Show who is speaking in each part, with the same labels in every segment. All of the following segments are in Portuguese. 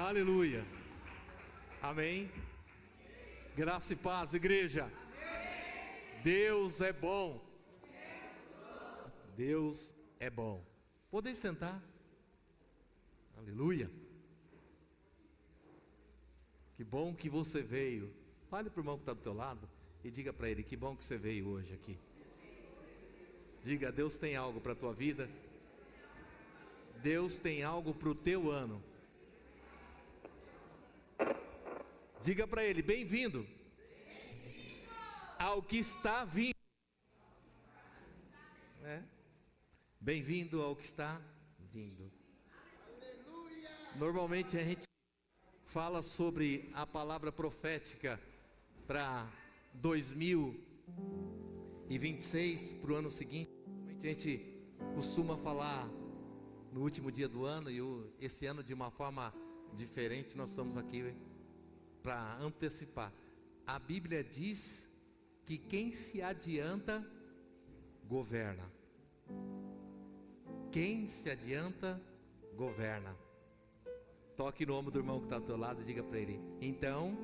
Speaker 1: Aleluia. Amém. Graça e paz, igreja. Deus é bom. Deus é bom. Podem sentar. Aleluia. Que bom que você veio. Olhe para o irmão que está do teu lado e diga para ele: que bom que você veio hoje aqui. Diga: Deus tem algo para a tua vida. Deus tem algo para o teu ano. Diga para ele: bem-vindo ao que está vindo. Bem-vindo ao que está vindo. Normalmente a gente fala sobre a palavra profética para 2026, para o ano seguinte. A gente costuma falar no último dia do ano, e esse ano de uma forma diferente. Nós estamos aqui para antecipar. A Bíblia diz que quem se adianta governa. Quem se adianta governa. Toque no ombro do irmão que está do teu lado e diga para ele: então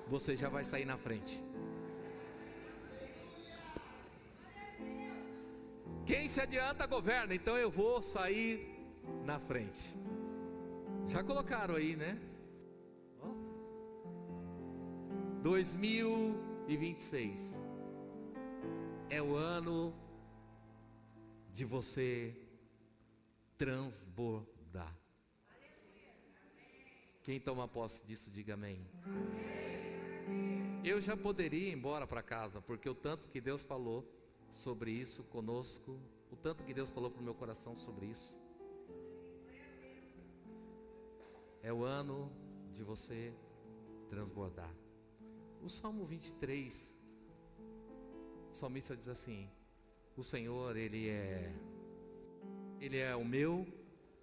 Speaker 1: você já vai sair na frente. Quem se adianta governa. Então eu vou sair na frente. Já colocaram aí, né? 2026 é o ano de você transbordar. Quem toma posse disso, diga amém. Eu já poderia ir embora para casa, porque o tanto que Deus falou sobre isso conosco, o tanto que Deus falou para o meu coração sobre isso. É o ano de você transbordar. O Salmo 23, o salmista diz assim: o Senhor, Ele é o meu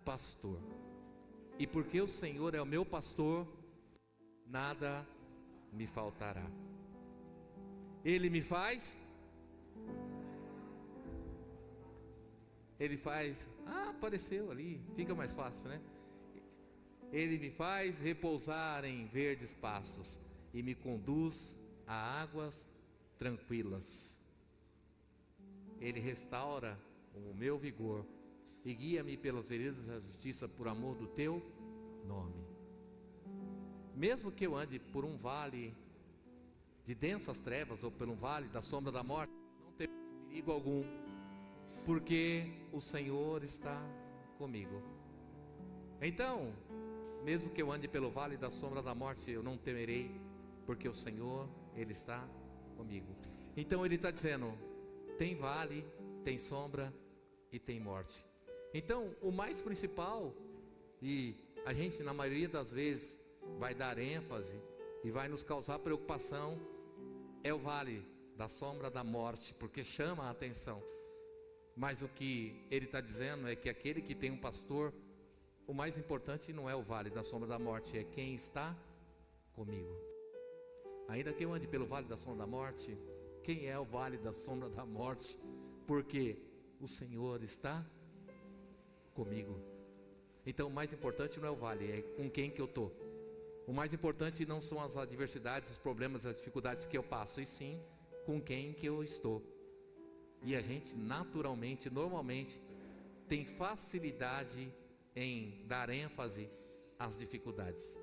Speaker 1: pastor, e porque o Senhor é o meu pastor, nada me faltará. Ele me faz, apareceu ali, fica mais fácil, né? Ele me faz repousar em verdes pastos e me conduz a águas tranquilas. Ele restaura o meu vigor e guia-me pelas veredas da justiça por amor do teu nome. Mesmo que eu ande por um vale de densas trevas ou por um vale da sombra da morte, não terei perigo algum, porque o Senhor está comigo. Então, mesmo que eu ande pelo vale da sombra da morte, eu não temerei, porque o Senhor, Ele está comigo. Então Ele está dizendo: tem vale, tem sombra e tem morte. Então o mais principal, e a gente na maioria das vezes vai dar ênfase e vai nos causar preocupação, é o vale da sombra da morte, porque chama a atenção. Mas o que Ele está dizendo é que aquele que tem um pastor, o mais importante não é o vale da sombra da morte, é quem está comigo. Ainda que eu ande pelo vale da sombra da morte, quem é o vale da sombra da morte? Porque o Senhor está comigo. Então o mais importante não é o vale, é com quem que eu estou. O mais importante não são as adversidades, os problemas, as dificuldades que eu passo, e sim com quem que eu estou. E a gente naturalmente, normalmente, tem facilidade em dar ênfase às dificuldades.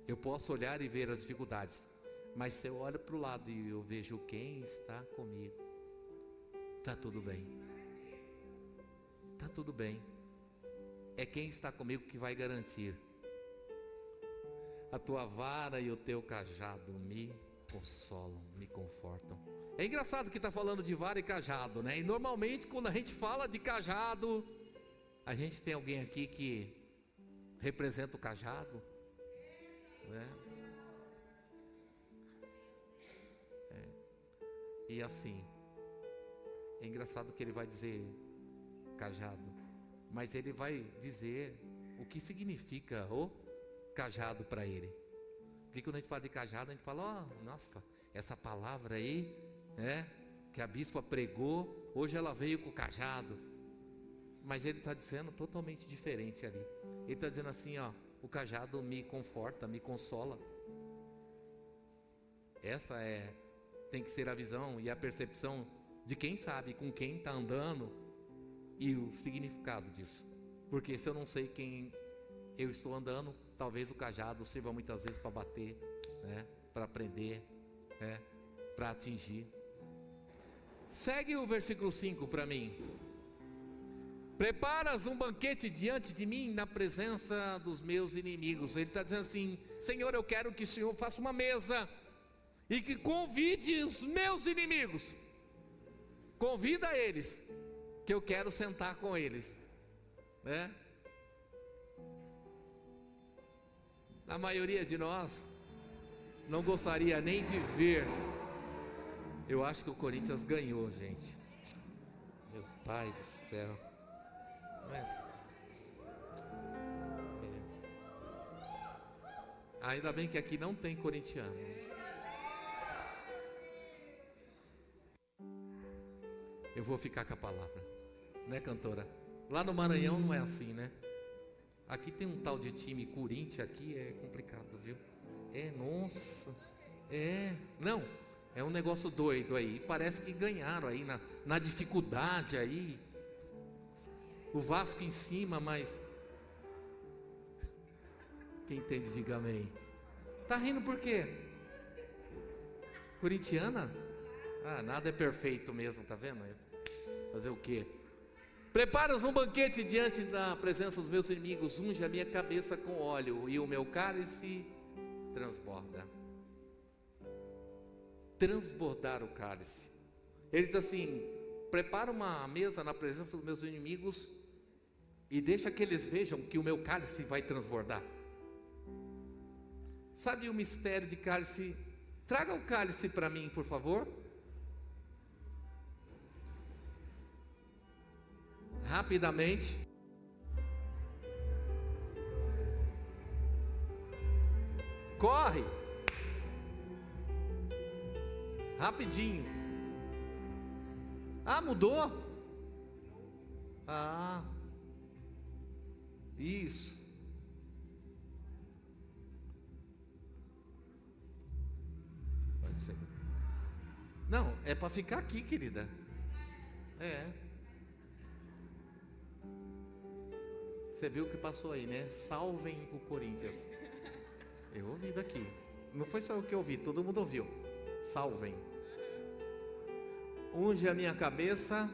Speaker 1: Eu posso olhar e ver as dificuldades, mas se eu olho para o lado e eu vejo quem está comigo, está tudo bem. Está tudo bem. É quem está comigo que vai garantir. A tua vara e o teu cajado me consolam, me confortam. É engraçado que está falando de vara e cajado, né? E normalmente quando a gente fala de cajado, a gente tem alguém aqui que representa o cajado, né? E assim, é engraçado que ele vai dizer cajado, mas ele vai dizer o que significa o cajado para ele. Porque quando a gente fala de cajado, a gente fala: nossa, essa palavra aí, que a bispa pregou, hoje ela veio com o cajado. Mas ele está dizendo totalmente diferente ali. Ele está dizendo assim: o cajado me conforta, me consola. Essa tem que ser a visão e a percepção de quem sabe com quem está andando e o significado disso. Porque se eu não sei quem eu estou andando, talvez o cajado sirva muitas vezes para bater, né? Para prender, né? Para atingir. Segue o versículo 5 para mim. Preparas um banquete diante de mim na presença dos meus inimigos. Ele está dizendo assim: Senhor, eu quero que o Senhor faça uma mesa e que convide os meus inimigos. Convida eles, que eu quero sentar com eles, né? A maioria de nós não gostaria nem de ver. Eu acho que o Corinthians ganhou, gente. Meu pai do céu. Ainda bem que aqui não tem corintiano. Eu vou ficar com a palavra, né, cantora? Lá no Maranhão não é assim, né? Aqui tem um tal de time Corinthians, aqui é complicado, viu? Nossa, não, é um negócio doido aí. Parece que ganharam aí na dificuldade aí. O Vasco em cima, mas quem entende, diga amém. Tá rindo por quê? Corintiana? Nada é perfeito mesmo, tá vendo? Fazer o quê? Preparas um banquete diante da presença dos meus inimigos, unge a minha cabeça com óleo e o meu cálice transborda. Transbordar o cálice. Ele diz assim: prepara uma mesa na presença dos meus inimigos e deixa que eles vejam que o meu cálice vai transbordar. Sabe o mistério de cálice? Traga o cálice para mim, por favor. Rapidamente. Corre. Rapidinho. Mudou? Isso. Não, é para ficar aqui, querida. Você viu o que passou aí, né? Salvem o Corinthians. Eu ouvi daqui. Não foi só eu que ouvi, todo mundo ouviu. Salvem. Unge a minha cabeça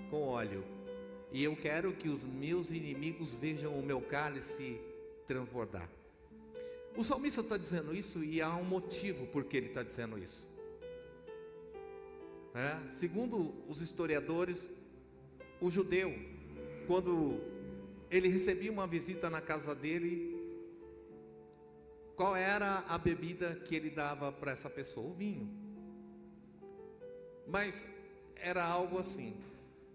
Speaker 1: com óleo. E eu quero que os meus inimigos vejam o meu cálice transbordar. O salmista está dizendo isso e há um motivo por que ele está dizendo isso. Segundo os historiadores, o judeu, quando ele recebia uma visita na casa dele, qual era a bebida que ele dava para essa pessoa? O vinho. Mas era algo assim: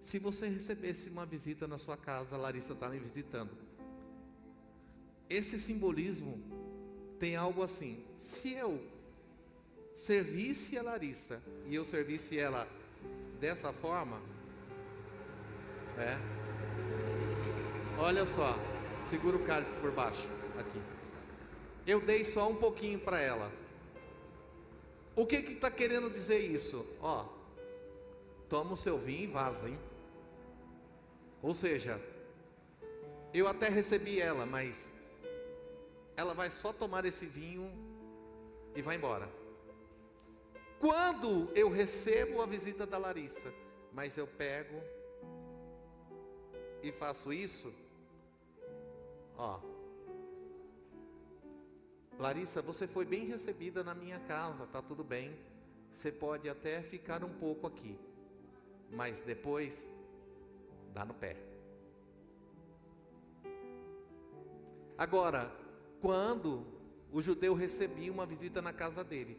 Speaker 1: se você recebesse uma visita na sua casa, a Larissa está me visitando, esse simbolismo tem algo assim: se eu servisse a Larissa e eu servisse ela dessa forma, olha só, segura o cálice por baixo, aqui. Eu dei só um pouquinho para ela. O que está querendo dizer isso? Toma o seu vinho e vaza, hein? Ou seja, eu até recebi ela, mas ela vai só tomar esse vinho e vai embora. Quando eu recebo a visita da Larissa, mas eu pego e faço isso, Larissa, você foi bem recebida na minha casa, tá tudo bem, você pode até ficar um pouco aqui, mas depois dá no pé. Agora, quando o judeu recebia uma visita na casa dele,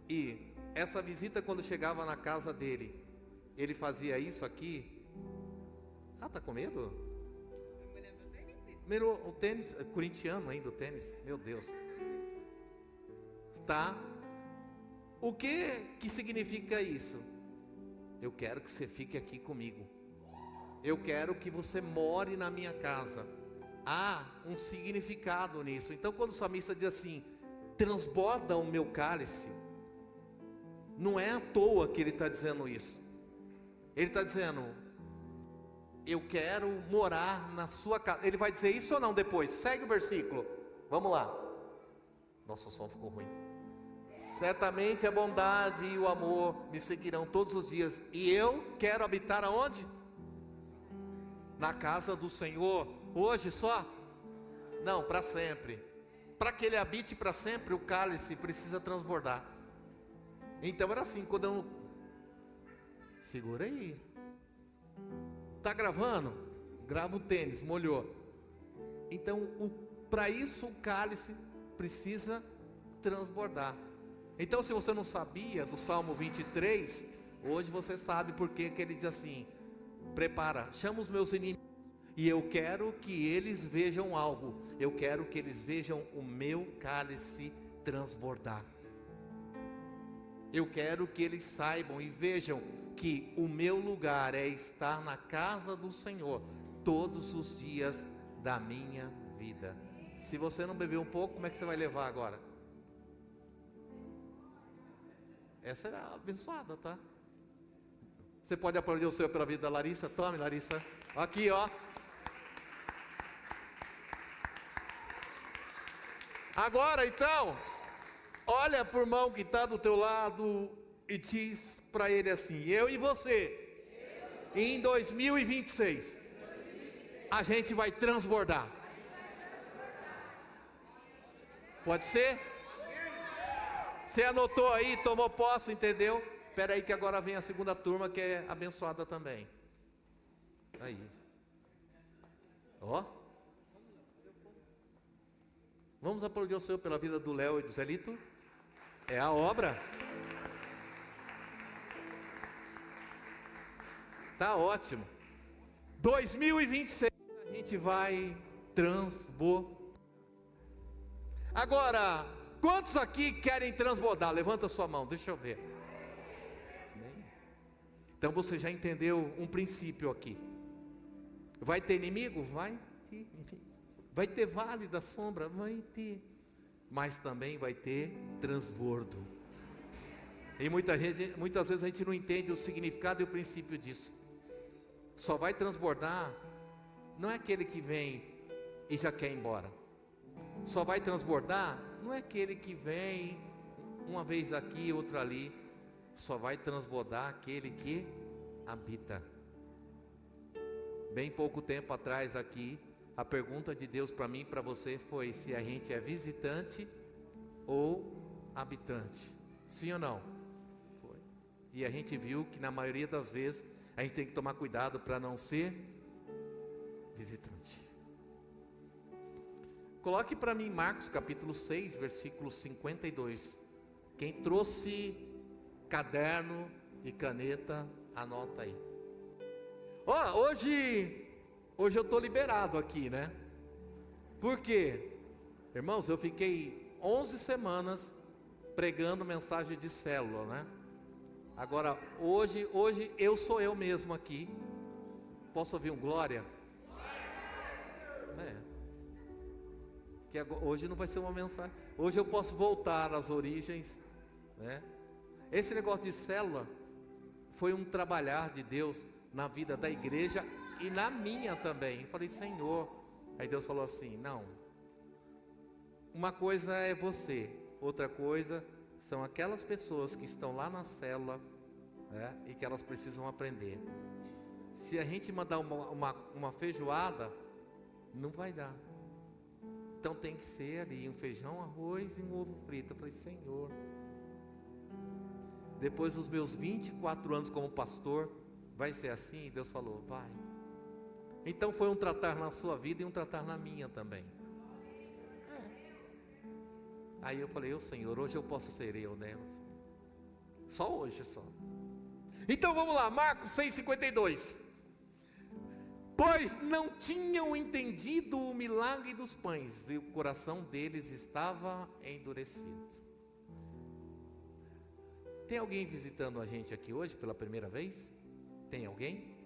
Speaker 1: e essa visita, quando chegava na casa dele, ele fazia isso aqui. Tá com medo? O tênis, corintiano ainda, o tênis, meu Deus. Tá? O que significa isso? Eu quero que você fique aqui comigo. Eu quero que você more na minha casa. há um significado nisso. Então quando o salmista diz assim, transborda o meu cálice, não é à toa que ele está dizendo isso. Ele está dizendo, eu quero morar na sua casa. Ele vai dizer isso ou não depois? Segue o versículo, vamos lá. Nossa, o som ficou ruim. Certamente a bondade e o amor me seguirão todos os dias, e eu quero habitar aonde? Na casa do Senhor. Hoje só? Não, para sempre. Para que ele habite para sempre, o cálice precisa transbordar. Então era assim, quando eu... Segura aí. Tá gravando? Grava o tênis, molhou. Então, para isso o cálice precisa transbordar. Então, se você não sabia do Salmo 23, hoje você sabe porque que ele diz assim, prepara, chama os meus inimigos, e eu quero que eles vejam algo, eu quero que eles vejam o meu cálice transbordar. Eu quero que eles saibam e vejam que o meu lugar é estar na casa do Senhor, todos os dias da minha vida. Se você não beber um pouco, como é que você vai levar agora? Essa é abençoada, tá? Você pode aplaudir o Senhor pela vida da Larissa? Tome, Larissa. Aqui, ó. Agora, então, olha para o irmão que está do teu lado e diz para ele assim, eu e você, em 2026, a gente vai transbordar. Pode ser? Você anotou aí, tomou posse, entendeu? Espera aí que agora vem a segunda turma que é abençoada também. Aí. Ó. Vamos aplaudir o Senhor pela vida do Léo e do Zelito. É a obra. Tá ótimo. 2026 a gente vai transbordar. Agora, quantos aqui querem transbordar? Levanta sua mão, deixa eu ver. Então você já entendeu um princípio aqui. Vai ter inimigo? Vai ter. Vai ter vale da sombra? Vai ter. Mas também vai ter transbordo. E muitas vezes a gente não entende o significado e o princípio disso. Só vai transbordar, não é aquele que vem e já quer ir embora. Só vai transbordar, não é aquele que vem uma vez aqui, outra ali. Só vai transbordar aquele que habita. Bem pouco tempo atrás aqui, a pergunta de Deus para mim e para você foi se a gente é visitante ou habitante. Sim ou não? Foi. E a gente viu que na maioria das vezes a gente tem que tomar cuidado para não ser visitante. Coloque para mim Marcos capítulo 6, versículo 52. Quem trouxe caderno e caneta, anota aí. Hoje eu estou liberado aqui, né? Por quê? Irmãos, eu fiquei 11 semanas pregando mensagem de célula, né? Agora, hoje eu sou eu mesmo aqui. Posso ouvir um glória? Que hoje não vai ser uma mensagem. Hoje eu posso voltar às origens, né? Esse negócio de célula foi um trabalhar de Deus na vida da igreja e na minha também. Eu falei, Senhor. Aí Deus falou assim, não. Uma coisa é você, outra coisa são aquelas pessoas que estão lá na célula, né, e que elas precisam aprender. Se a gente mandar uma feijoada, não vai dar. Então tem que ser ali um feijão, arroz e um ovo frito. Eu falei, Senhor. Depois dos meus 24 anos como pastor, vai ser assim? Deus falou, vai. Então foi um tratar na sua vida e um tratar na minha também. Aí eu falei, Senhor, hoje eu posso ser eu, né? Só hoje, só. Então vamos lá, Marcos 6,52. Pois não tinham entendido o milagre dos pães, e o coração deles estava endurecido. Tem alguém visitando a gente aqui hoje pela primeira vez? Tem alguém?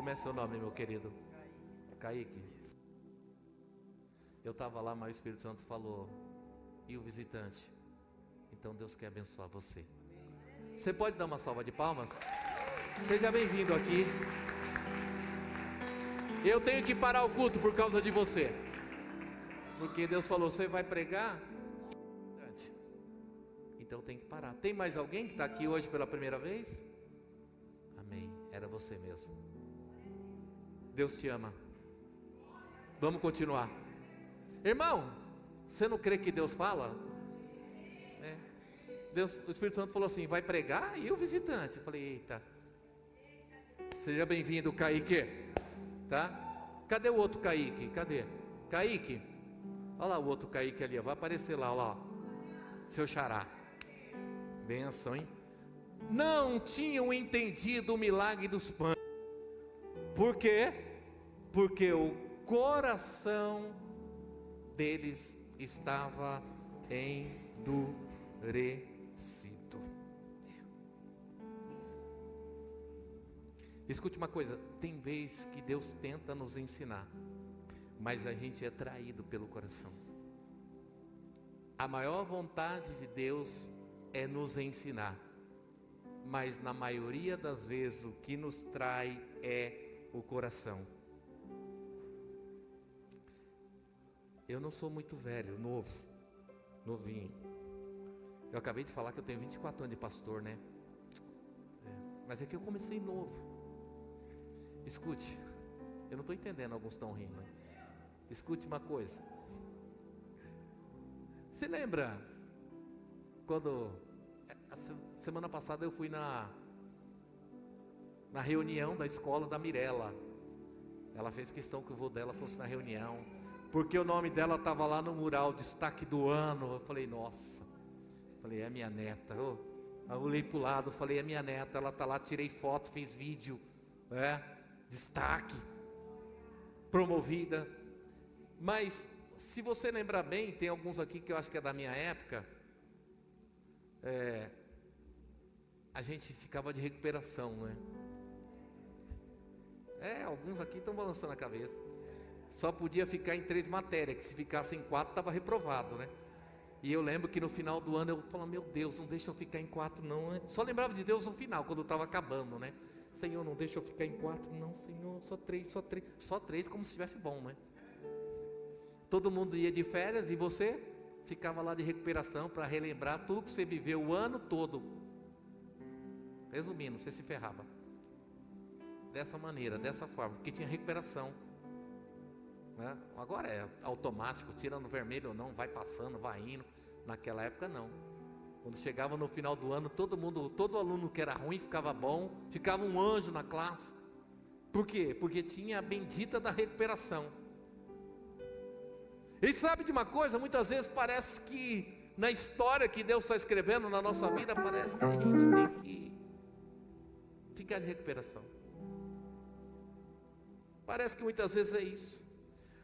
Speaker 1: Como é seu nome, meu querido? Kaique. Eu estava lá, mas o Espírito Santo falou: e o visitante? Então Deus quer abençoar você. Você pode dar uma salva de palmas? Seja bem-vindo aqui. Eu tenho que parar o culto por causa de você, porque Deus falou: você vai pregar? Então tem que parar. Tem mais alguém que está aqui hoje pela primeira vez? Amém, era você mesmo. Deus te ama. Vamos continuar. Irmão, você não crê que Deus fala? Deus, o Espírito Santo falou assim: vai pregar? E o visitante? Eu falei: eita. Seja bem-vindo, Kaique. Tá? Cadê o outro Kaique? Cadê? Kaique? Olha lá o outro Kaique ali, vai aparecer lá, olha lá, seu xará. Benção, hein? Não tinham entendido o milagre dos pães. Por quê? Porque o coração deles estava endurecido. Escute uma coisa: tem vezes que Deus tenta nos ensinar, mas a gente é traído pelo coração. A maior vontade de Deus é nos ensinar, mas na maioria das vezes o que nos trai é o coração. Eu não sou muito velho, novinho. Eu acabei de falar que eu tenho 24 anos de pastor, né? Mas é que eu comecei novo. Escute, eu não estou entendendo, alguns estão rindo. Escute uma coisa. Você lembra quando semana passada eu fui na reunião da escola da Mirella? Ela fez questão que o vô dela fosse na reunião, porque o nome dela estava lá no mural, destaque do ano. Eu falei: nossa. Falei: é minha neta. Eu olhei para o lado, falei: é minha neta, ela está lá. Tirei foto, fiz vídeo, destaque, promovida. Mas se você lembrar bem, tem alguns aqui que eu acho que é da minha época, a gente ficava de recuperação, né? Alguns aqui estão balançando a cabeça. Só podia ficar em 3 matérias, que se ficasse em 4 estava reprovado, né? E eu lembro que no final do ano eu falava: meu Deus, não deixa eu ficar em 4 não. Só lembrava de Deus no final, quando estava acabando, né? Senhor, não deixa eu ficar em 4 não, Senhor, só 3, como se estivesse bom, né? Todo mundo ia de férias e você ficava lá de recuperação para relembrar tudo que você viveu o ano todo. Resumindo, você se ferrava dessa maneira, dessa forma, porque tinha recuperação, né? Agora é automático, tira no vermelho ou não, vai passando, vai indo. Naquela época não. Quando chegava no final do ano, todo aluno que era ruim ficava bom, ficava um anjo na classe. Por quê? Porque tinha a bendita da recuperação. E sabe de uma coisa? Muitas vezes parece que na história que Deus está escrevendo na nossa vida, parece que a gente tem que ficar de recuperação. Parece que muitas vezes é isso.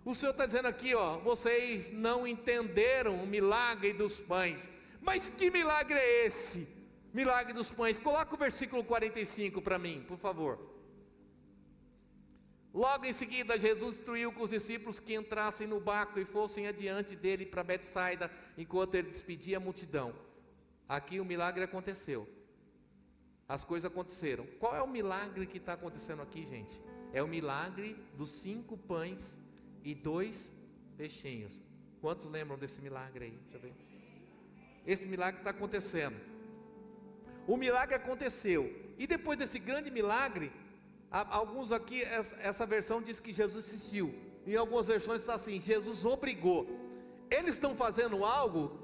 Speaker 1: O Senhor está dizendo aqui, vocês não entenderam o milagre dos pães. Mas que milagre é esse? Milagre dos pães. Coloca o versículo 45 para mim, por favor. Logo em seguida, Jesus instruiu com os discípulos que entrassem no barco e fossem adiante dele para Betsaida, enquanto ele despedia a multidão. Aqui o milagre aconteceu. As coisas aconteceram. Qual é o milagre que está acontecendo aqui, gente? É o milagre dos 5 pães e 2 peixinhos. Quantos lembram desse milagre aí? Deixa eu ver. Esse milagre está acontecendo. O milagre aconteceu. E depois desse grande milagre, alguns aqui, essa versão diz que Jesus insistiu. Em algumas versões está assim: Jesus obrigou. Eles estão fazendo algo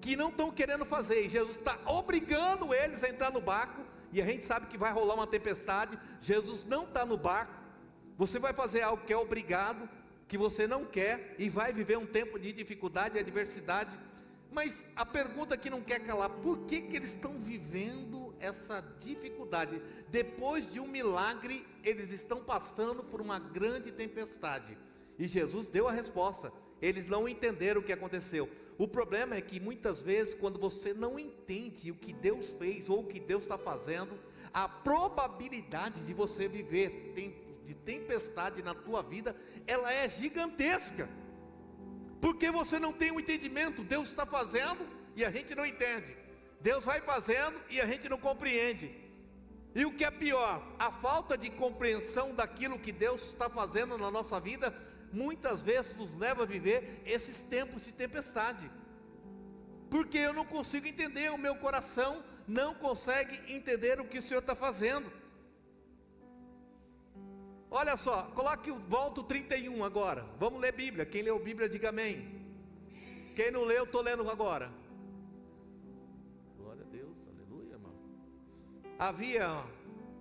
Speaker 1: que não estão querendo fazer, e Jesus está obrigando eles a entrar no barco. E a gente sabe que vai rolar uma tempestade. Jesus não está no barco. Você vai fazer algo que é obrigado, que você não quer, e vai viver um tempo de dificuldade e adversidade. Mas a pergunta que não quer calar: por que eles estão vivendo essa dificuldade? Depois de um milagre, eles estão passando por uma grande tempestade. E Jesus deu a resposta. Eles não entenderam o que aconteceu. O problema é que muitas vezes, quando você não entende o que Deus fez ou o que Deus está fazendo, a probabilidade de você viver tempos de tempestade na tua vida, ela é gigantesca, porque você não tem um entendimento. Deus está fazendo e a gente não entende, Deus vai fazendo e a gente não compreende. E o que é pior, a falta de compreensão daquilo que Deus está fazendo na nossa vida, muitas vezes nos leva a viver esses tempos de tempestade, porque eu não consigo entender, o meu coração não consegue entender o que o Senhor está fazendo. Olha só, coloque, volta o 31 agora, vamos ler Bíblia. Quem leu Bíblia diga amém. Quem não leu, eu estou lendo agora. Glória a Deus, aleluia, irmão. Havia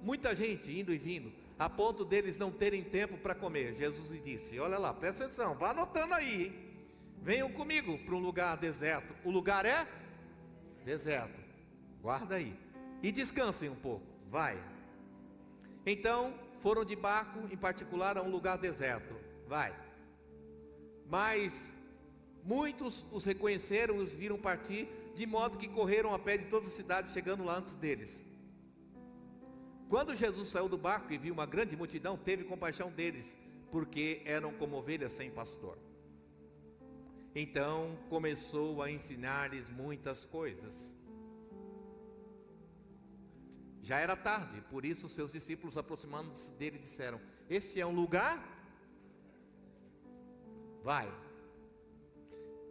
Speaker 1: muita gente indo e vindo, a ponto deles não terem tempo para comer. Jesus lhe disse, olha lá, presta atenção, vá anotando aí, hein? Venham comigo para um lugar deserto. O lugar é deserto, guarda aí, e descansem um pouco, vai. Então foram de barco, em particular a um lugar deserto, vai. Mas muitos os reconheceram e os viram partir, de modo que correram a pé de toda a cidade, chegando lá antes deles. Quando Jesus saiu do barco e viu uma grande multidão, teve compaixão deles, porque eram como ovelhas sem pastor. Então começou a ensinar-lhes muitas coisas. Já era tarde, por isso seus discípulos, aproximando-se dele, disseram, este é um lugar? Vai,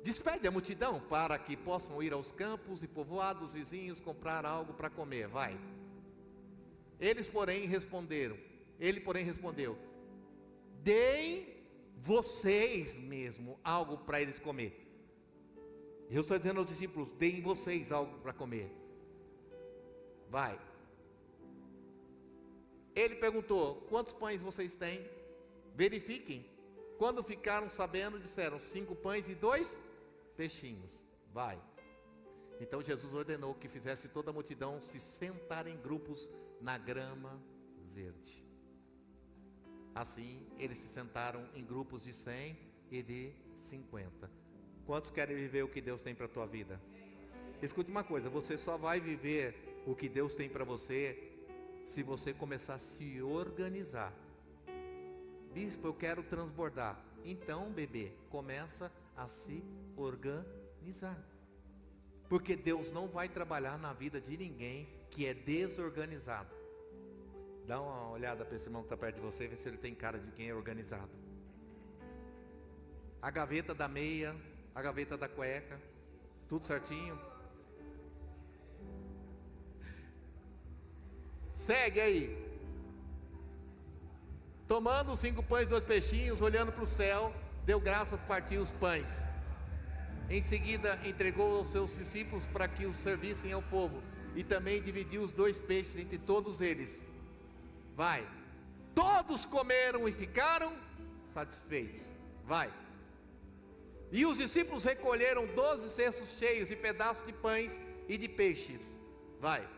Speaker 1: despede a multidão, para que possam ir aos campos e povoados vizinhos, comprar algo para comer, vai. Ele, porém, respondeu, deem vocês mesmo algo para eles comer. Jesus está dizendo aos discípulos, deem vocês algo para comer, vai. Ele perguntou, quantos pães vocês têm? Verifiquem. Quando ficaram sabendo, disseram, 5 pães e 2 peixinhos, vai. Então Jesus ordenou que fizesse toda a multidão se sentar em grupos na grama verde. Assim, eles se sentaram em grupos de 100 e de 50. Quantos querem viver o que Deus tem para a tua vida? Escute uma coisa, você só vai viver o que Deus tem para você se você começar a se organizar. Bispo, eu quero transbordar. Então, bebê, começa a se organizar, porque Deus não vai trabalhar na vida de ninguém que é desorganizado. Dá uma olhada para esse irmão que está perto de você e vê se ele tem cara de quem é organizado. A gaveta da meia, a gaveta da cueca, tudo certinho. Segue aí. Tomando os 5 pães e 2 peixinhos, olhando para o céu, deu graças, partiu os pães. Em seguida entregou aos seus discípulos para que os servissem ao povo, e também dividiu os 2 peixes entre todos eles. Vai. Todos comeram e ficaram satisfeitos. Vai. E os discípulos recolheram 12 cestos cheios de pedaços de pães e de peixes. Vai.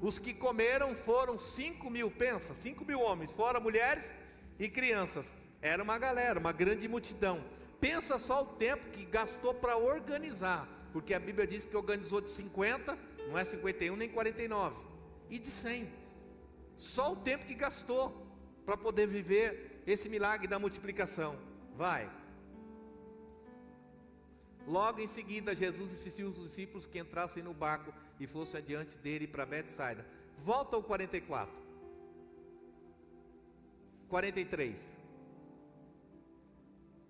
Speaker 1: Os que comeram foram 5.000, pensa, 5.000 homens, fora mulheres e crianças. Era uma galera, uma grande multidão. Pensa só o tempo que gastou para organizar, porque a Bíblia diz que organizou de 50, não é 51 nem 49, e de 100. Só o tempo que gastou para poder viver esse milagre da multiplicação. Vai. Logo em seguida, Jesus insistiu aos discípulos que entrassem no barco e fossem adiante dele para Betsaida. Volta ao 44. 43.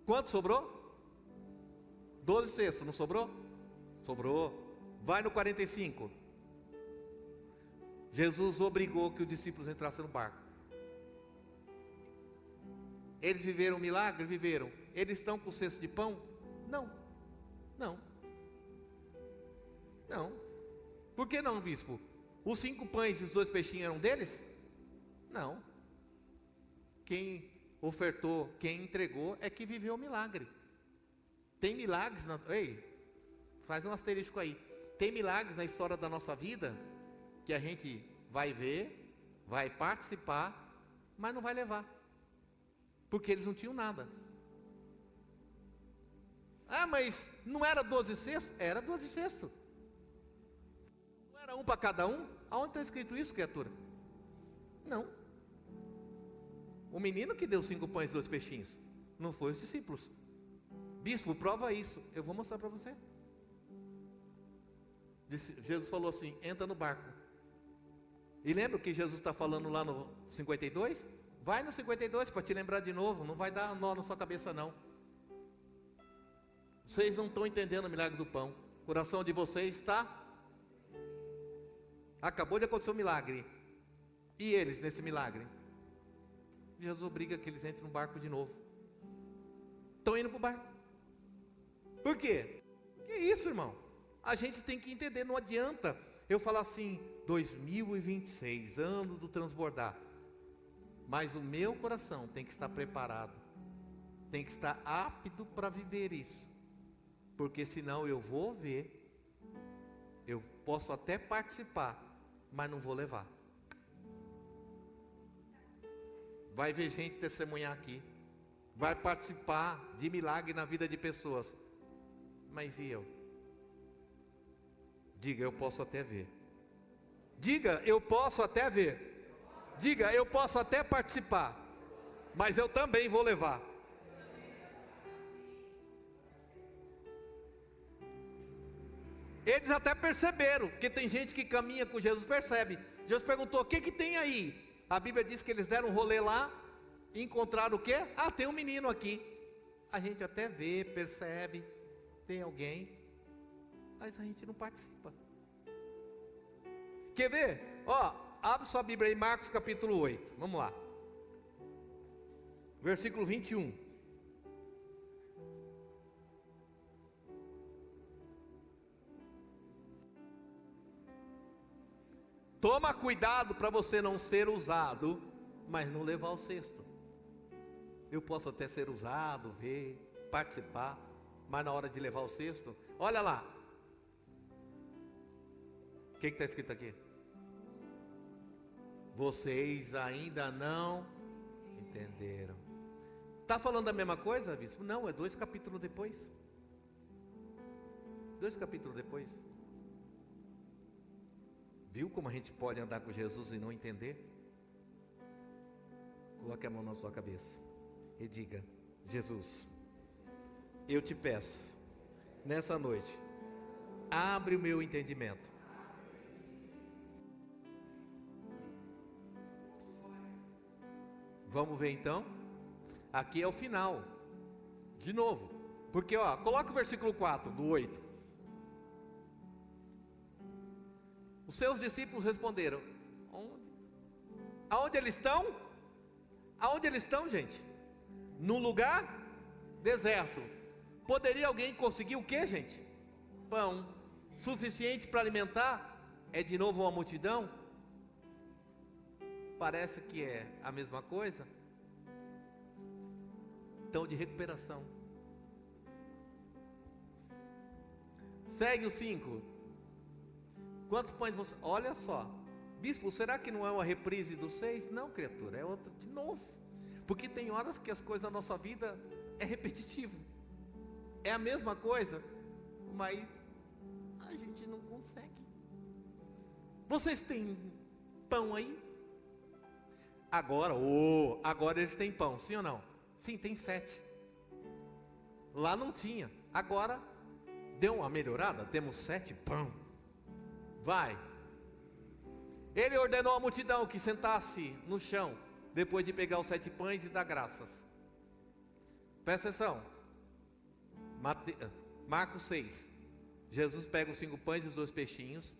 Speaker 1: Quanto sobrou? 12 cestos, não sobrou? Sobrou. Vai no 45. Jesus obrigou que os discípulos entrassem no barco. Eles viveram um milagre? Viveram. Eles estão com o cesto de pão? Não. Não. Por que não, bispo? Os 5 pães e os 2 peixinhos eram deles? Não. Quem ofertou, quem entregou é que viveu o milagre. Tem milagres Ei, faz um asterisco aí. Tem milagres na história da nossa vida que a gente vai ver, vai participar, mas não vai levar, porque eles não tinham nada. Ah, mas não era 12 cestos? Era 12 cestos. Não era um para cada um? Aonde está escrito isso, criatura? Não. O menino que deu 5 pães e 2 peixinhos. Não foi os discípulos. Bispo, prova isso. Eu vou mostrar para você. Jesus falou assim: entra no barco. E lembra o que Jesus está falando lá no 52? Vai no 52 para te lembrar de novo. Não vai dar nó na sua cabeça não. Vocês não estão entendendo o milagre do pão. O coração de vocês está... Acabou de acontecer um milagre. E eles nesse milagre? Jesus obriga que eles entrem no barco de novo. Estão indo para o barco. Por quê? Que isso, irmão? A gente tem que entender, não adianta eu falar assim, 2026, ano do transbordar. Mas o meu coração tem que estar preparado. Tem que estar apto para viver isso. Porque senão eu vou ver, eu posso até participar, mas não vou levar. Vai ver gente testemunhar aqui, vai participar de milagre na vida de pessoas, mas e eu? Diga, eu posso até ver. Diga, eu posso até ver. Diga, eu posso até participar, mas eu também vou levar. Eles até perceberam, porque tem gente que caminha com Jesus, percebe. Jesus perguntou: o que tem aí? A Bíblia diz que eles deram um rolê lá e encontraram o quê? Ah, tem um menino aqui. A gente até vê, percebe, tem alguém, mas a gente não participa. Quer ver? Ó, abre sua Bíblia aí, Marcos capítulo 8, vamos lá. Versículo 21. Toma cuidado para você não ser usado, mas não levar o cesto. Eu posso até ser usado, ver, participar, mas na hora de levar o cesto, olha lá. O que está escrito aqui? Vocês ainda não entenderam. Está falando a mesma coisa, bispo? Não, é 2 capítulos depois. 2 capítulos depois. Viu como a gente pode andar com Jesus e não entender? Coloque a mão na sua cabeça e diga: Jesus, eu te peço, nessa noite, abre o meu entendimento. Vamos ver então? Aqui é o final. De novo. Porque, ó, coloca o versículo 4 do 8. Os seus discípulos responderam: onde? Aonde eles estão? Aonde eles estão, gente? Num lugar deserto. Poderia alguém conseguir o que, gente? Pão suficiente para alimentar? É de novo uma multidão? Parece que é a mesma coisa. Então, de recuperação. Segue o 5. Quantos pães você... Olha só. Bispo, será que não é uma reprise do 6? Não, criatura, é outra de novo. Porque tem horas que as coisas da nossa vida é repetitivo. É a mesma coisa, mas a gente não consegue. Vocês têm pão aí? Agora, agora eles têm pão, sim ou não? Sim, tem 7. Lá não tinha. Agora deu uma melhorada, temos 7 pão. Vai. Ele ordenou à multidão que sentasse no chão, depois de pegar os 7 pães e dar graças. Presta atenção. Marcos 6. Jesus pega os 5 pães e os 2 peixinhos,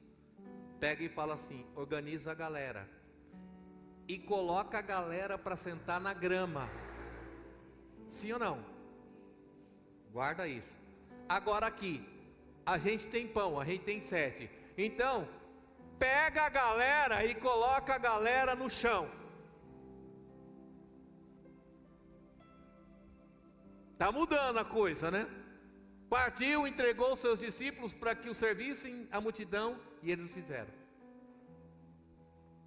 Speaker 1: pega e fala assim: organiza a galera e coloca a galera para sentar na grama. Sim ou não? Guarda isso. Agora aqui, a gente tem pão, a gente tem 7. Então, pega a galera e coloca a galera no chão. Está mudando a coisa, né? Partiu, entregou os seus discípulos para que o servissem a multidão, e eles fizeram.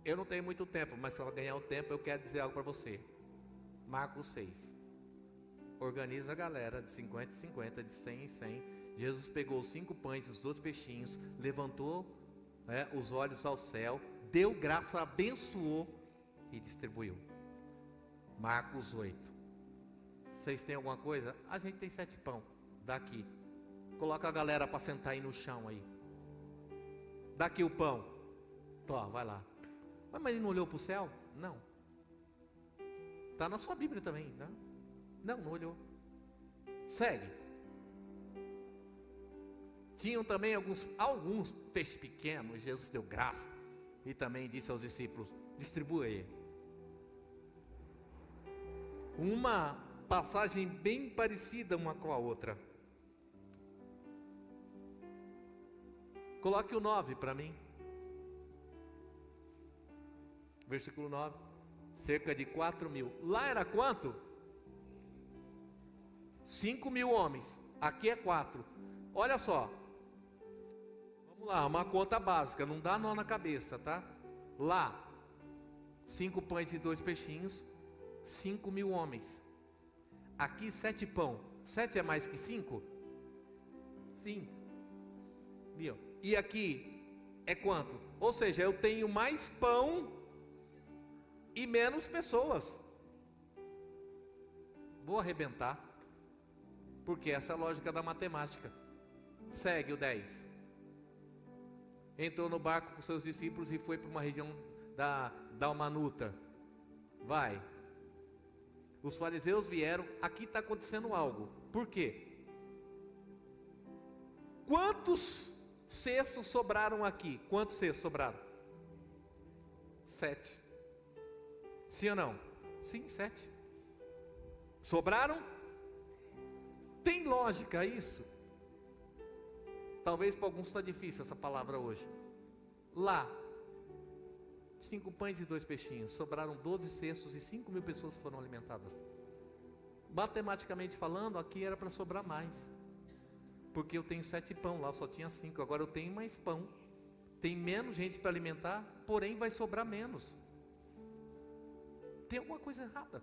Speaker 1: Eu não tenho muito tempo, mas para ganhar o tempo eu quero dizer algo para você. Marcos 6. Organiza a galera de 50 em 50, de 100 em 100. Jesus pegou os 5 pães e os 2 peixinhos, levantou os olhos ao céu, deu graça, abençoou e distribuiu. Marcos 8. Vocês têm alguma coisa? A gente tem 7 pão. Daqui. Coloca a galera para sentar aí no chão aí. Daqui o pão. Tó, vai lá. Mas ele não olhou para o céu? Não. Está na sua Bíblia também, tá? Não olhou. Segue. Tinham também alguns peixes pequenos. Jesus deu graça. E também disse aos discípulos: distribua aí. Uma passagem bem parecida uma com a outra. Coloque o 9 para mim. Versículo 9. Cerca de 4.000. Lá era quanto? 5.000 homens. Aqui é 4. Olha só. Vamos lá, uma conta básica. Não dá nó na cabeça, tá? Lá, 5 pães e 2 peixinhos. 5.000 homens. Aqui 7 pão. 7 é mais que 5? Sim. Viu? E aqui é quanto? Ou seja, eu tenho mais pão e menos pessoas. Vou arrebentar. Porque essa é a lógica da matemática. Segue o 10. Entrou no barco com seus discípulos e foi para uma região da Dalmanuta. Vai. Os fariseus vieram. Aqui está acontecendo algo. Por quê? Quantos cestos sobraram aqui? Quantos cestos sobraram? 7. Sim ou não? Sim, 7. Sobraram? Tem lógica isso? Talvez para alguns está difícil essa palavra hoje. Lá, 5 pães e 2 peixinhos. Sobraram 12 cestos e 5.000 pessoas foram alimentadas. Matematicamente falando, aqui era para sobrar mais. Porque eu tenho 7 pão, lá só tinha 5. Agora eu tenho mais pão. Tem menos gente para alimentar, porém vai sobrar menos. Tem alguma coisa errada.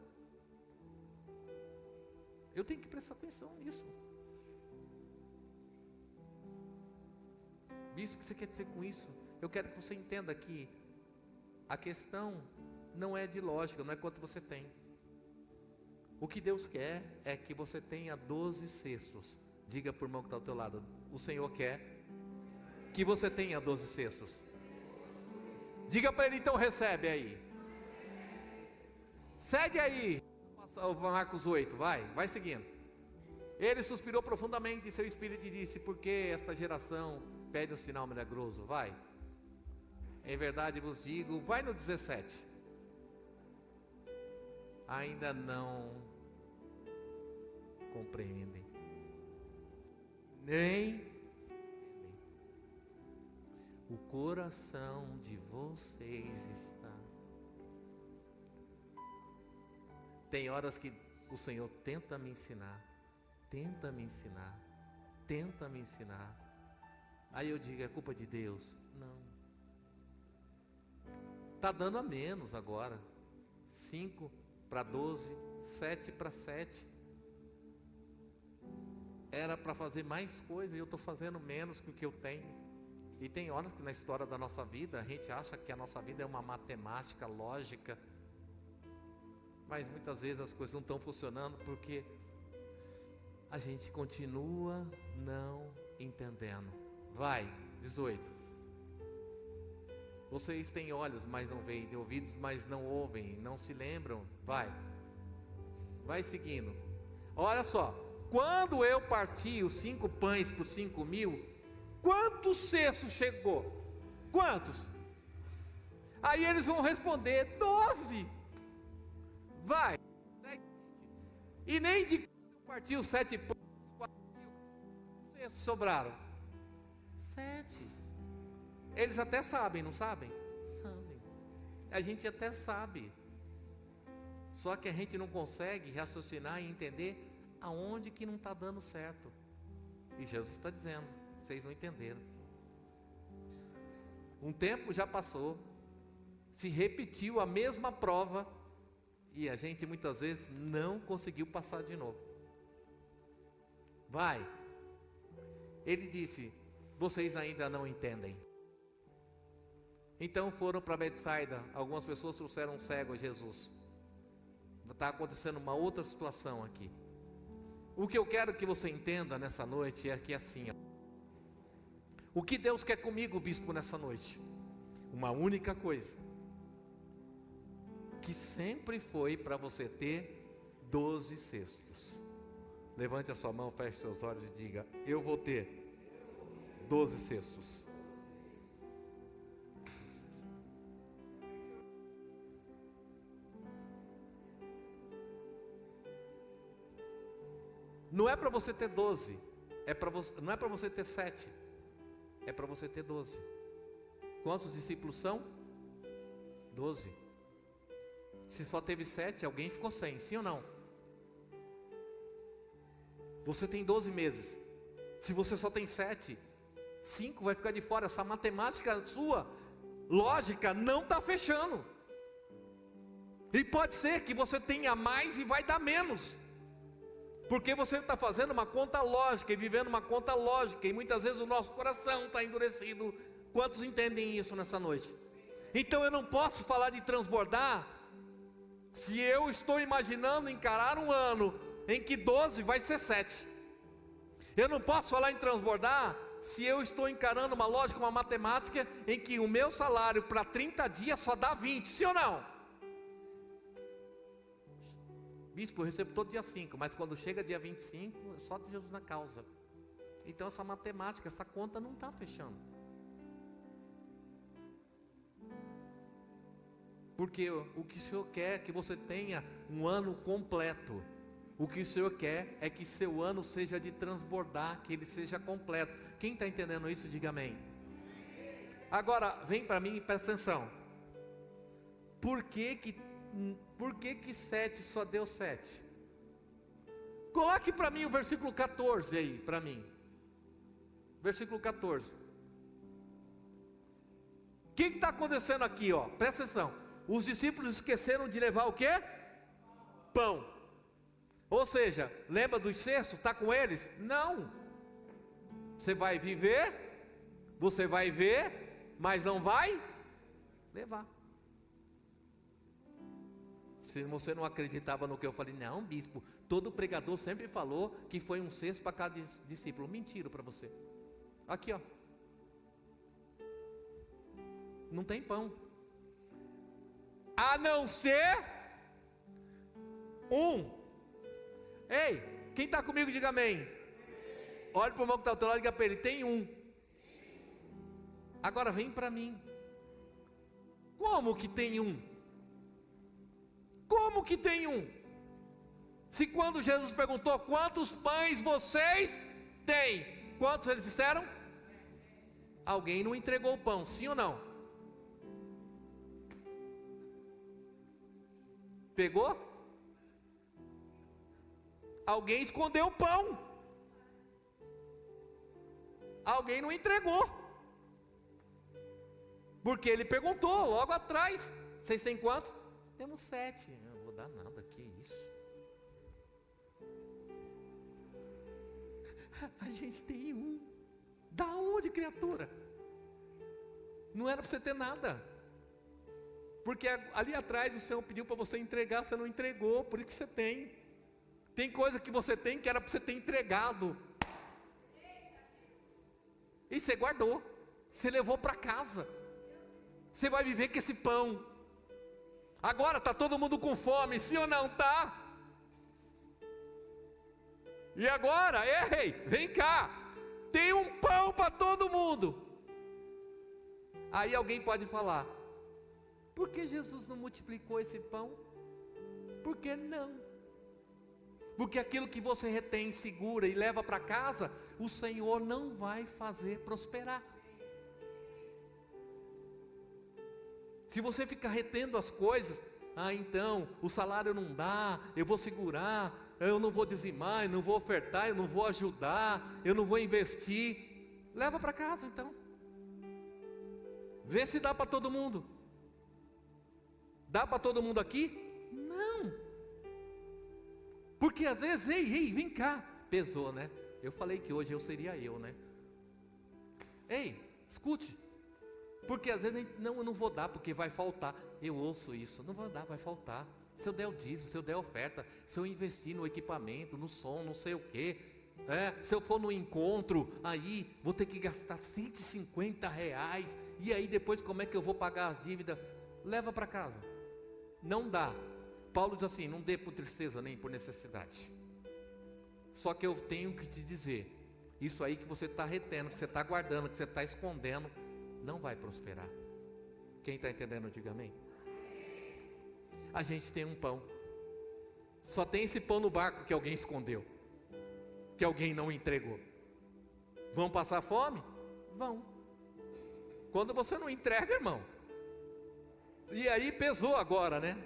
Speaker 1: Eu tenho que prestar atenção nisso. Bispo, o que você quer dizer com isso? Eu quero que você entenda que a questão não é de lógica, não é quanto você tem. O que Deus quer é que você tenha 12 cestos. Diga para o irmão que está ao teu lado: o Senhor quer que você tenha 12 cestos. Diga para ele, então recebe aí. Segue aí. Marcos 8, vai seguindo. Ele suspirou profundamente em seu espírito e disse: por que esta geração pede um sinal milagroso? Vai. Em verdade vos digo, vai no 17. Ainda não compreendem, nem o coração de vocês está. Tem horas que o Senhor tenta me ensinar. Aí eu digo: é culpa de Deus? Não. Está dando a menos agora. 5 para 12, 7 para 7. Era para fazer mais coisa e eu estou fazendo menos que o que eu tenho. E tem horas que na história da nossa vida a gente acha que a nossa vida é uma matemática lógica, mas muitas vezes as coisas não estão funcionando porque a gente continua não entendendo. Vai, 18. Vocês têm olhos, mas não veem, têm ouvidos, mas não ouvem, não se lembram. Vai seguindo. Olha só, quando eu parti os 5 pães por 5.000, quantos cestos chegou? Quantos? Aí eles vão responder: 12. Vai. E nem de quando eu parti os 7 pães, 4.000 cestos sobraram? 7. Eles até sabem, não sabem? Sabem. A gente até sabe. Só que a gente não consegue raciocinar e entender aonde que não está dando certo. E Jesus está dizendo: vocês não entenderam. Um tempo já passou, se repetiu a mesma prova, e a gente muitas vezes não conseguiu passar de novo. Vai. Ele disse: vocês ainda não entendem. Então foram para Betsaida. Algumas pessoas trouxeram um cego a Jesus. está acontecendo uma outra situação aqui. O que eu quero que você entenda nessa noite é que assim, o que Deus quer comigo, bispo, nessa noite? Uma única coisa, que sempre foi para você ter 12 cestos. Levante a sua mão, feche seus olhos e diga: eu vou ter 12 cestos. Não é para você ter 12, não é para você ter 7, é para você ter 12. Quantos discípulos são? 12. Se só teve 7, alguém ficou sem, sim ou não? Você tem 12 meses. Se você só tem 7, 5 vai ficar de fora. Essa matemática sua, lógica, não está fechando. E pode ser que você tenha mais e vai dar menos, porque você está fazendo uma conta lógica e vivendo uma conta lógica, e muitas vezes o nosso coração está endurecido. Quantos entendem isso nessa noite? Então eu não posso falar de transbordar se eu estou imaginando encarar um ano em que 12 vai ser 7. Eu não posso falar em transbordar se eu estou encarando uma lógica, uma matemática em que o meu salário para 30 dias só dá 20, sim ou não? Bispo, eu recebo todo dia 5, mas quando chega dia 25, é só de Jesus na causa. Então essa matemática, essa conta não está fechando. Porque o que o Senhor quer é que você tenha um ano completo. O que o Senhor quer é que seu ano seja de transbordar, que ele seja completo. Quem está entendendo isso, diga amém. Agora, vem para mim e presta atenção. Por que que 7 só deu 7? Coloque para mim o versículo 14 aí, para mim. Versículo 14. O que está acontecendo aqui, ó? Presta atenção. Os discípulos esqueceram de levar o quê? Pão. Ou seja, lembra dos cestos? Está com eles? Não. Você vai viver, você vai ver, mas não vai levar. Se você não acreditava no que eu falei, não, bispo, todo pregador sempre falou que foi um cesto para cada discípulo. Mentira para você. Aqui, ó. Não tem pão. A não ser um. Ei, quem está comigo, diga amém. Olha para o irmão que está ao teu lado e diga para ele: tem um. Agora vem para mim. Como que tem um? Como que tem um? Se quando Jesus perguntou quantos pães vocês têm, quantos eles disseram? Alguém não entregou o pão, sim ou não? Pegou? Alguém escondeu o pão. Alguém não entregou. Porque ele perguntou logo atrás: vocês têm quanto? Temos 7. Eu não vou dar nada, que isso? A gente tem um. Da onde, criatura? Não era para você ter nada. Porque ali atrás o Senhor pediu para você entregar, você não entregou, por isso que você tem. Tem coisa que você tem que era para você ter entregado. E você guardou. Você levou para casa. Você vai viver com esse pão. Agora está todo mundo com fome, sim ou não? Tá? E agora, ei, vem cá. Tem um pão para todo mundo. Aí alguém pode falar: por que Jesus não multiplicou esse pão? Por que não? Porque aquilo que você retém, segura e leva para casa, o Senhor não vai fazer prosperar. Se você ficar retendo as coisas, então, o salário não dá, eu vou segurar, eu não vou dizimar, eu não vou ofertar, eu não vou ajudar, eu não vou investir. Leva para casa então. Vê se dá para todo mundo. Dá para todo mundo aqui? Não. Porque às vezes, ei, vem cá. Pesou, né? Eu falei que hoje eu seria eu, né? Ei, escute. Porque às vezes, não, eu não vou dar porque vai faltar. Eu ouço isso, não vou dar, vai faltar. Se eu der o dízimo, se eu der a oferta, se eu investir no equipamento, no som, não sei o quê, se eu for no encontro, aí vou ter que gastar R$ 150, e aí depois como é que eu vou pagar as dívidas? Leva para casa. Não dá. Paulo diz assim: não dê por tristeza nem por necessidade. Só que eu tenho que te dizer, isso aí que você está retendo, que você está guardando, que você está escondendo, não vai prosperar. Quem está entendendo, diga amém. A gente tem um pão, só tem esse pão no barco que alguém escondeu, que alguém não entregou. Vão passar fome? Vão. Quando você não entrega, irmão, e aí pesou agora, né?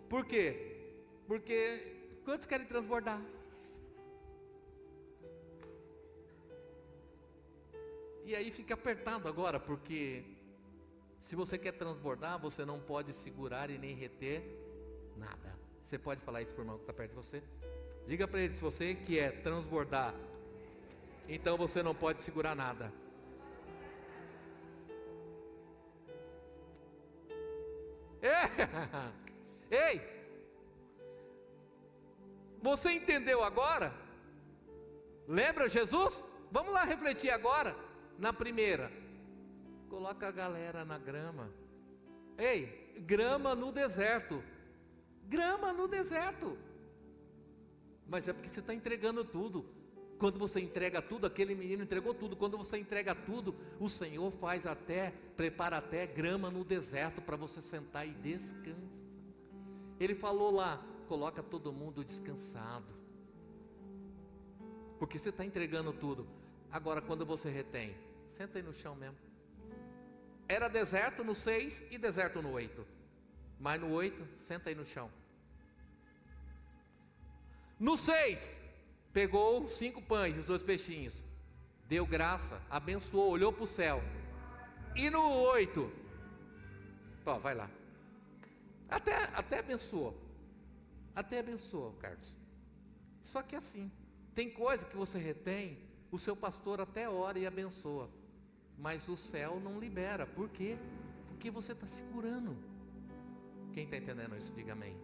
Speaker 1: Por quê? Porque quantos querem transbordar? E aí fica apertado agora, porque se você quer transbordar, você não pode segurar e nem reter nada. Você pode falar isso para o irmão que está perto de você? Diga para ele: se você quer transbordar, então você não pode segurar nada. Ei, você entendeu agora? Lembra Jesus? Vamos lá refletir agora. Na primeira, coloca a galera na grama. Ei, grama no deserto. Grama no deserto. Mas é porque você está entregando tudo. Quando você entrega tudo, aquele menino entregou tudo. Quando você entrega tudo, o Senhor prepara até grama no deserto para você sentar e descansar. Ele falou lá: coloca todo mundo descansado, porque você está entregando tudo. Agora quando você retém, senta aí no chão mesmo. Era deserto no 6 e deserto no 8. Mas no 8, senta aí no chão. No 6, pegou 5 pães e 2 peixinhos, deu graça, abençoou, olhou para o céu. E no 8, vai lá. Até abençoou. Até abençoou, Carlos. Só que assim, tem coisa que você retém, o seu pastor até ora e abençoa, mas o céu não libera. Por quê? Porque você está segurando. Quem está entendendo isso, diga amém.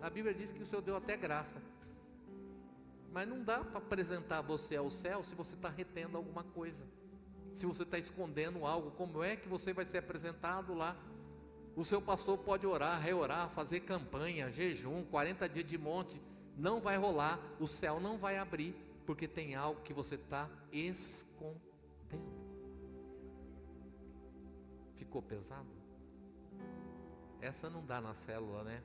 Speaker 1: A Bíblia diz que o Senhor deu até graça, mas não dá para apresentar você ao céu se você está retendo alguma coisa, se você está escondendo algo. Como é que você vai ser apresentado lá? O seu pastor pode orar, reorar, fazer campanha, jejum, 40 dias de monte, não vai rolar, o céu não vai abrir, porque tem algo que você está escondendo. Ficou pesado? Essa não dá na célula, né?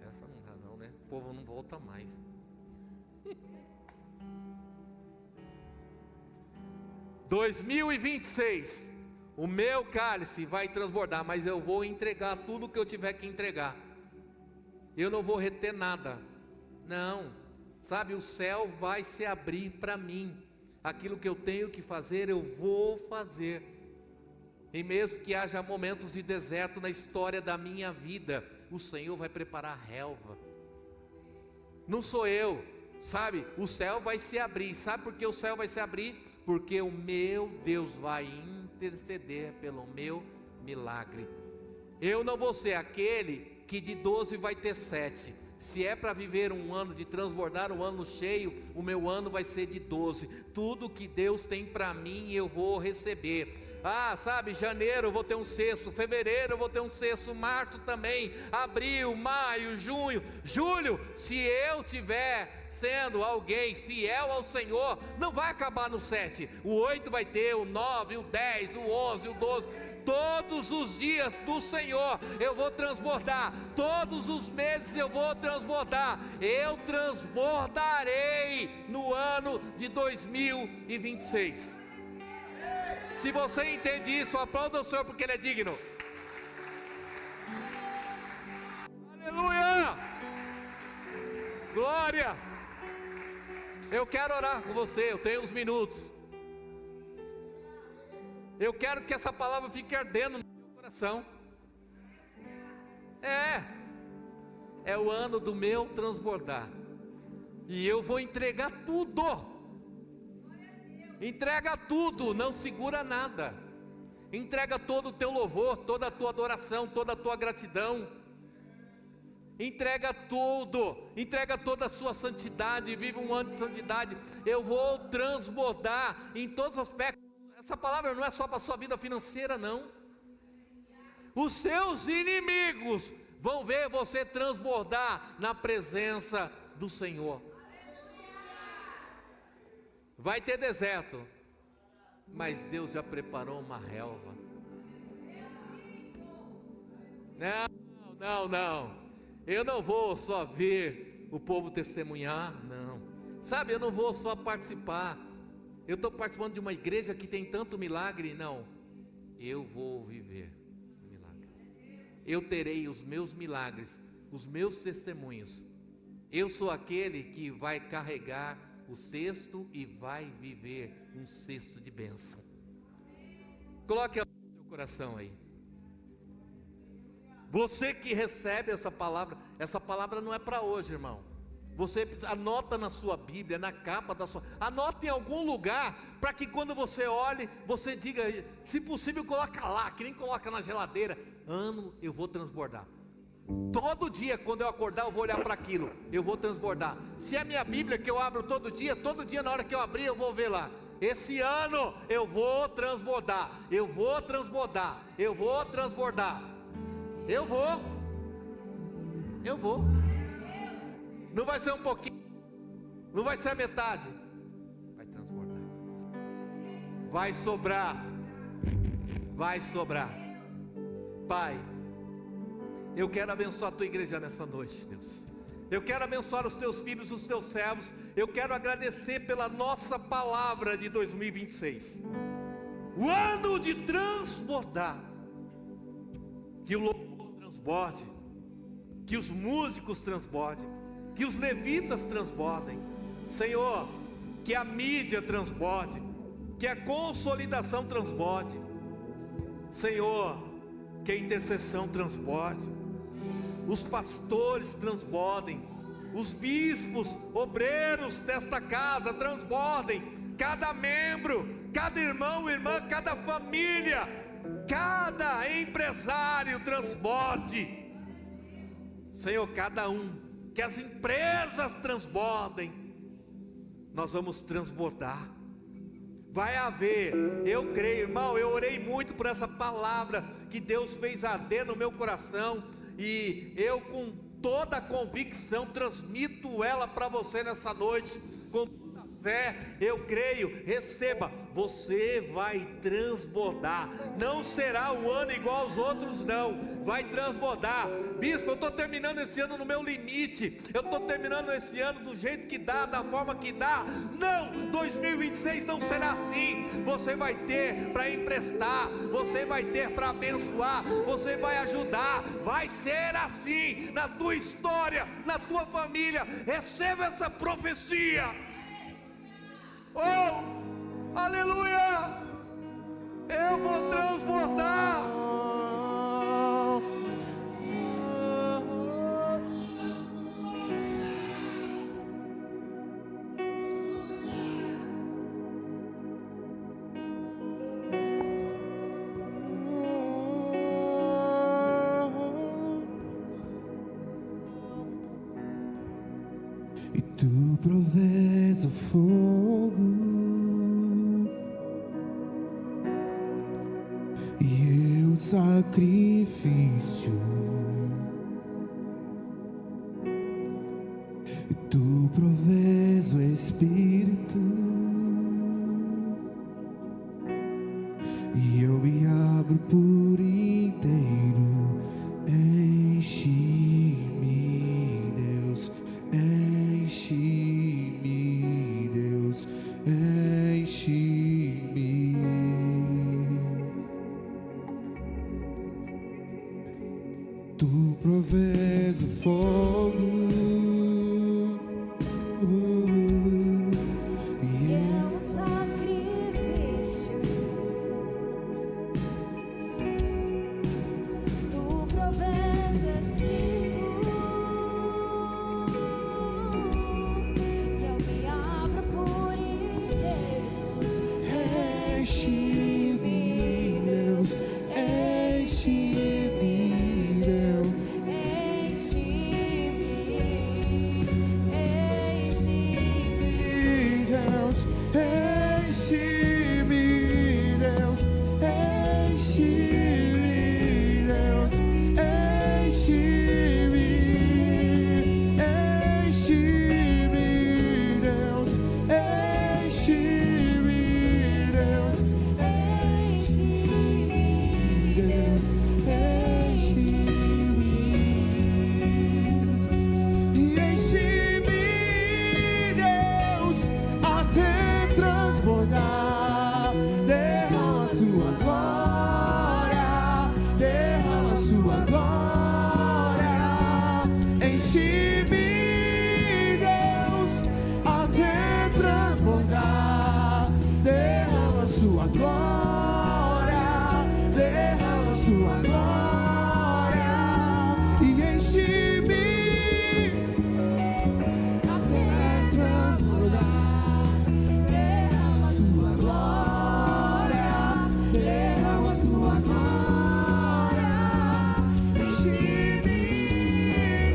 Speaker 1: Essa não dá não, né? O povo não volta mais. 2026, o meu cálice vai transbordar, mas eu vou entregar tudo que eu tiver que entregar. Eu não vou reter nada. Não, sabe, o céu vai se abrir para mim. Aquilo que eu tenho que fazer, eu vou fazer. E mesmo que haja momentos de deserto na história da minha vida, o Senhor vai preparar a relva. Não sou eu, sabe? O céu vai se abrir. Sabe por que o céu vai se abrir? Porque o meu Deus vai interceder pelo meu milagre. Eu não vou ser aquele que de 12 vai ter 7. Se é para viver um ano de transbordar, um ano cheio, o meu ano vai ser de 12. Tudo que Deus tem para mim eu vou receber. Sabe, janeiro eu vou ter um cesto, fevereiro eu vou ter um cesto, março também, abril, maio, junho, julho. Se eu tiver sendo alguém fiel ao Senhor, não vai acabar no 7, o 8 vai ter, o 9, o 10, o 11, o 12, todos os dias do Senhor eu vou transbordar, todos os meses eu vou transbordar, eu transbordarei no ano de 2026. Se você entende isso, aplauda o Senhor porque Ele é digno. Aleluia! Glória! Eu quero orar com você, eu tenho uns minutos. Eu quero que essa palavra fique ardendo no meu coração. É o ano do meu transbordar. E eu vou entregar tudo. Entrega tudo, não segura nada. Entrega todo o teu louvor, toda a tua adoração, toda a tua gratidão, Entrega tudo, entrega toda a sua santidade, vive um ano de santidade. Eu vou transbordar em todos os aspectos. Essa palavra não é só para a sua vida financeira, não. Os seus inimigos vão ver você transbordar na presença do Senhor. Vai ter deserto, mas Deus já preparou uma relva. Não. Eu não vou só ver o povo testemunhar, não. Sabe, eu não vou só participar. Eu estou participando de uma igreja que tem tanto milagre, não. Eu vou viver o milagre. Eu terei os meus milagres, os meus testemunhos. Eu sou aquele que vai carregar o cesto e vai viver um cesto de bênção. Coloque a mão no seu coração aí. Você que recebe essa palavra não é para hoje, irmão. Você anota na sua Bíblia, na capa da sua, anota em algum lugar, para que quando você olhe, você diga, se possível coloca lá, que nem coloca na geladeira. Ano eu vou transbordar. Todo dia quando eu acordar eu vou olhar para aquilo, eu vou transbordar. Se é minha Bíblia que eu abro todo dia na hora que eu abrir eu vou ver lá. Esse ano eu vou transbordar, eu vou transbordar, eu vou transbordar. Eu vou. Não vai ser um pouquinho, não vai ser a metade, vai transbordar, vai sobrar. Pai, eu quero abençoar a tua igreja nessa noite, Deus. Eu quero abençoar os teus filhos, os teus servos. Eu quero agradecer pela nossa palavra de 2026, o ano de transbordar. Que o louvor transborde, que os músicos transbordem, que os levitas transbordem, Senhor, que a mídia transborde, que a consolidação transborde, Senhor, que a intercessão transborde, os pastores transbordem, os bispos, obreiros desta casa transbordem, cada membro, cada irmão, irmã, cada família, cada empresário transborde, Senhor, cada um, que as empresas transbordem, nós vamos transbordar, vai haver, eu creio, irmão, eu orei muito por essa palavra, que Deus fez arder no meu coração, e eu com toda a convicção transmito ela para você nessa noite, com fé, eu creio, receba, você vai transbordar, não será um ano igual aos outros não, vai transbordar. Bispo, eu estou terminando esse ano no meu limite, eu estou terminando esse ano do jeito que dá, da forma que dá. Não, 2026 não será assim. Você vai ter para emprestar, você vai ter para abençoar, você vai ajudar, vai ser assim na tua história, na tua família. Receba essa profecia. Oh, aleluia! Eu vou transbordar.
Speaker 2: E tu provês o fogo, e eu sacrifício. E tu provês o Espírito, e eu me abro por inteiro. Enche-me, Deus, enche-me, Deus, enche-me. Tu provês o fogo, e
Speaker 3: eu sacrifício. Tu provês o Espírito, e eu me abro por inteiro.
Speaker 2: enche-me, Deus, enche-me, Deus.
Speaker 3: Enche-me.
Speaker 2: transbordar. Derrama sua glória, derrama sua glória. Enche-me, Deus, até transbordar. Derrama sua glória, derrama sua glória. E enche-me até transbordar. Derrama sua glória, derrama sua glória. Enche-me,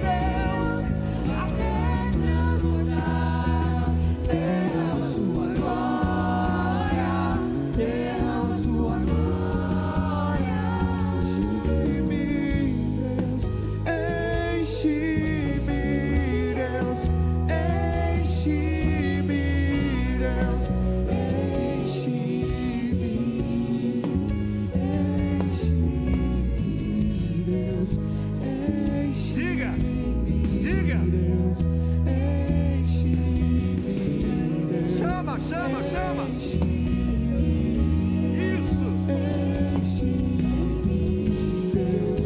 Speaker 2: Deus, até transbordar. Derrama sua glória, derrama sua glória. Enche-me, Deus, enche-me, Deus, enche-me, Deus, enche-me, Deus,
Speaker 1: Diga, diga.
Speaker 2: Deus, enche-me,
Speaker 1: Chama, chama, chama. Isso.
Speaker 2: enche-me, Deus,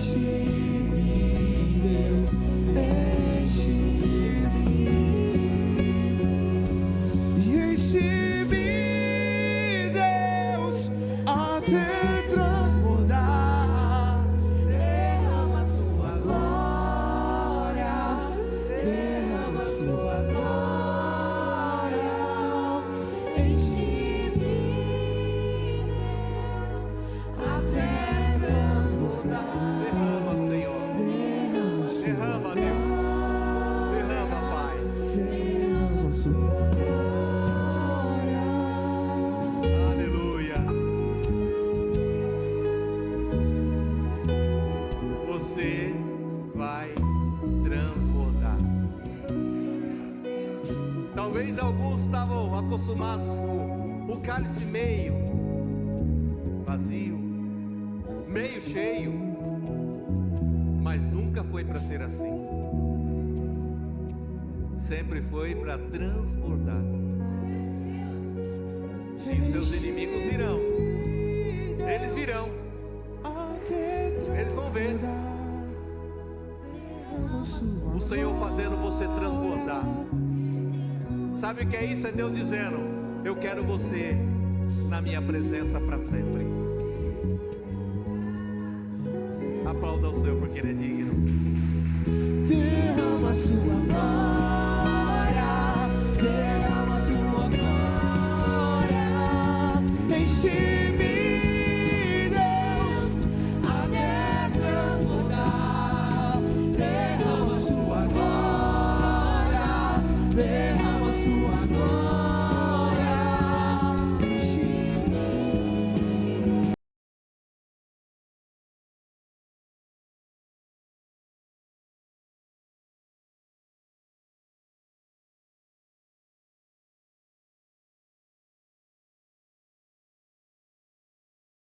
Speaker 2: enche-me, Deus, enche-me, Deus, enche-me, Deus, até transbordar. Derrama sua glória, derrama sua glória.
Speaker 3: Enche-me, Deus, até transbordar.
Speaker 1: Derrama, Senhor.
Speaker 2: Derrama sua
Speaker 1: Derrama, Deus. Derrama, Pai.
Speaker 2: derrama sua glória.
Speaker 1: Aleluia. Você vai transbordar. Talvez alguns estavam acostumados com o cálice meio vazio, meio cheio, mas nunca foi para ser assim. Sempre foi para transbordar. E seus inimigos virão. Eles virão. Eles vão ver o Senhor fazendo você transbordar. Sabe o que é isso? É Deus dizendo: eu quero você na minha presença para sempre. Aplauda o Senhor porque Ele é digno.